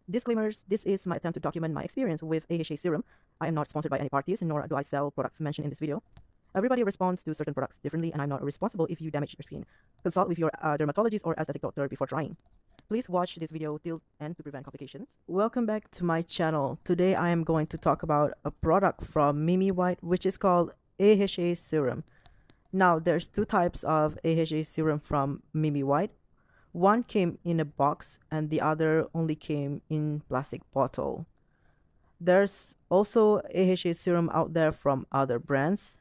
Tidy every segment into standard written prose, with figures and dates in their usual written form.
Disclaimers: this is my attempt to document my experience with AHA serum. I am not sponsored by any parties, nor do I sell products mentioned in this video. Everybody responds to certain products differently, and I'm not responsible if you damage your skin. Consult with your dermatologist or aesthetic doctor before trying. Please watch this video till end to prevent complications. Welcome back to my channel. Today I am going to talk about a product from Mimi White, which is called AHA Serum. Now, there's two types of AHA serum from Mimi White. One came in a box and the other only came in plastic bottle. There's also AHA serum out there from other brands,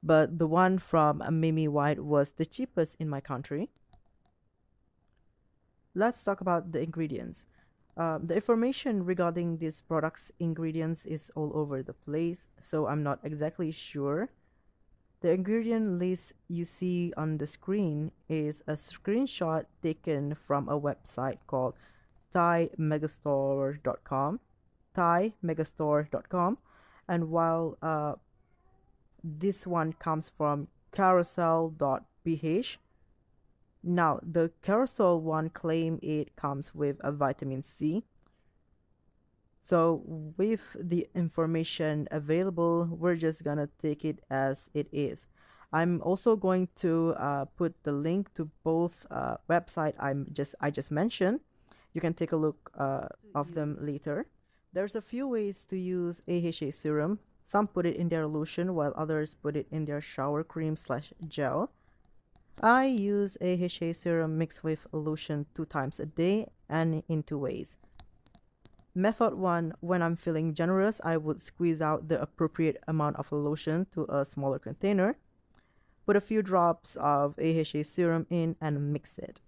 but the one from Mimi White was the cheapest in my country. Let's talk about the ingredients. The information regarding this product's ingredients is all over the place, so I'm not exactly sure. The ingredient list you see on the screen is a screenshot taken from a website called thaimegastore.com, and while this one comes from carousel.ph. Now, the carousel one claim it comes with a vitamin C. So with the information available, we're just gonna take it as it is. I'm also going to put the link to both website I just mentioned. You can take a look of them later. There's a few ways to use AHA serum. Some put it in their lotion while others put it in their shower cream / gel. I use AHA serum mixed with lotion 2 times a day and in 2 ways. Method 1, when I'm feeling generous, I would squeeze out the appropriate amount of lotion to a smaller container, put a few drops of AHA serum in and mix it.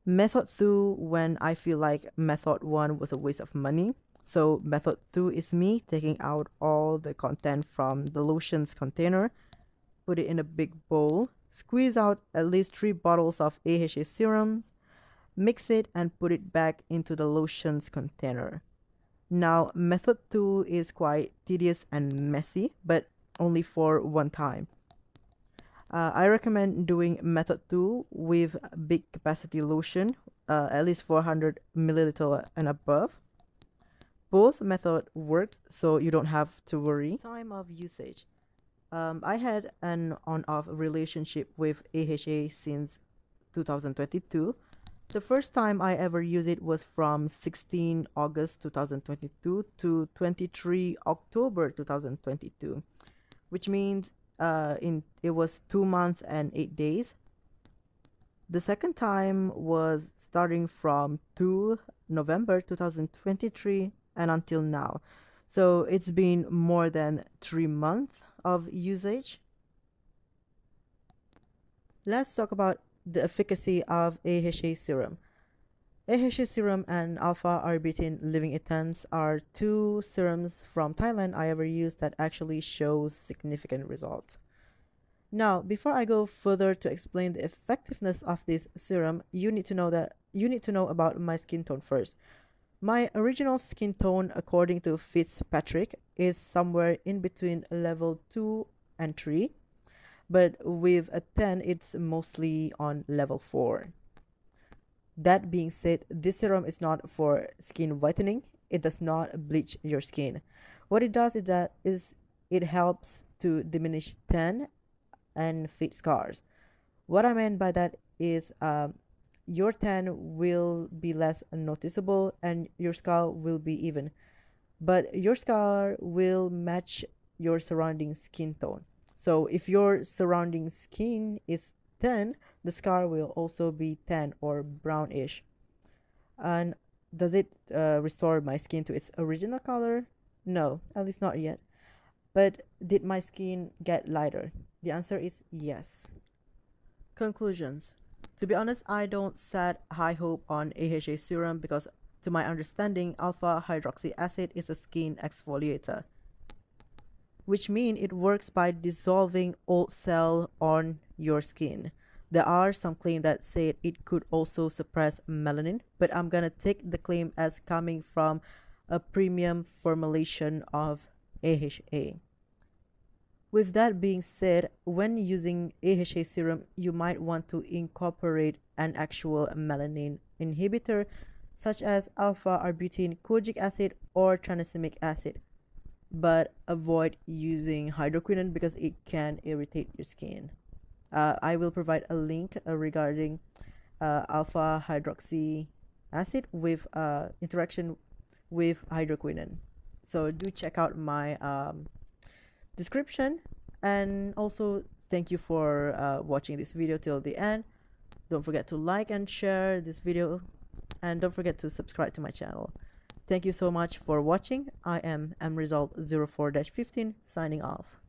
Method 2, when I feel like method 1 was a waste of money. So method 2 is me taking out all the content from the lotion's container, put it in a big bowl, squeeze out at least 3 bottles of AHA serums, mix it and put it back into the lotion's container. Now, method 2 is quite tedious and messy, but only for one time. I recommend doing method 2 with big capacity lotion, at least 400 milliliter and above. Both method works, so you don't have to worry. Time of usage. I had an on-off relationship with AHA since 2022. The first time I ever used it was from 16 August 2022 to 23 October 2022, which means it was 2 months and 8 days. The second time was starting from 2 November 2023 and until now. So it's been more than 3 months of usage. Let's talk about the efficacy of AHA serum. AHA serum and alpha-arbutin living ethans are 2 serums from Thailand I ever used that actually shows significant results. Now, before I go further to explain the effectiveness of this serum, you need to know about my skin tone first. My original skin tone, according to Fitzpatrick, is somewhere in between level 2 and 3. But with a 10, it's mostly on level 4. That being said, this serum is not for skin whitening. It does not bleach your skin. What it does is it helps to diminish tan and fade scars. What I meant by that is your tan will be less noticeable and your scar will be even. But your scar will match your surrounding skin tone. So if your surrounding skin is tan, the scar will also be tan or brownish. And does it restore my skin to its original color? No, at least not yet. But did my skin get lighter? The answer is yes. Conclusions. To be honest, I don't set high hope on AHA serum because to my understanding, alpha hydroxy acid is a skin exfoliator, which means it works by dissolving old cell on your skin. There are some claims that say it could also suppress melanin, but I'm gonna take the claim as coming from a premium formulation of AHA. With that being said, when using AHA serum, you might want to incorporate an actual melanin inhibitor such as alpha-arbutin kojic acid or tranexamic acid, but avoid using hydroquinone because it can irritate your skin. I will provide a link regarding alpha hydroxy acid with interaction with hydroquinone. So do check out my description, and also thank you for watching this video till the end. Don't forget to like and share this video, and don't forget to subscribe to my channel. Thank you so much for watching. I am mresult04-15 signing off.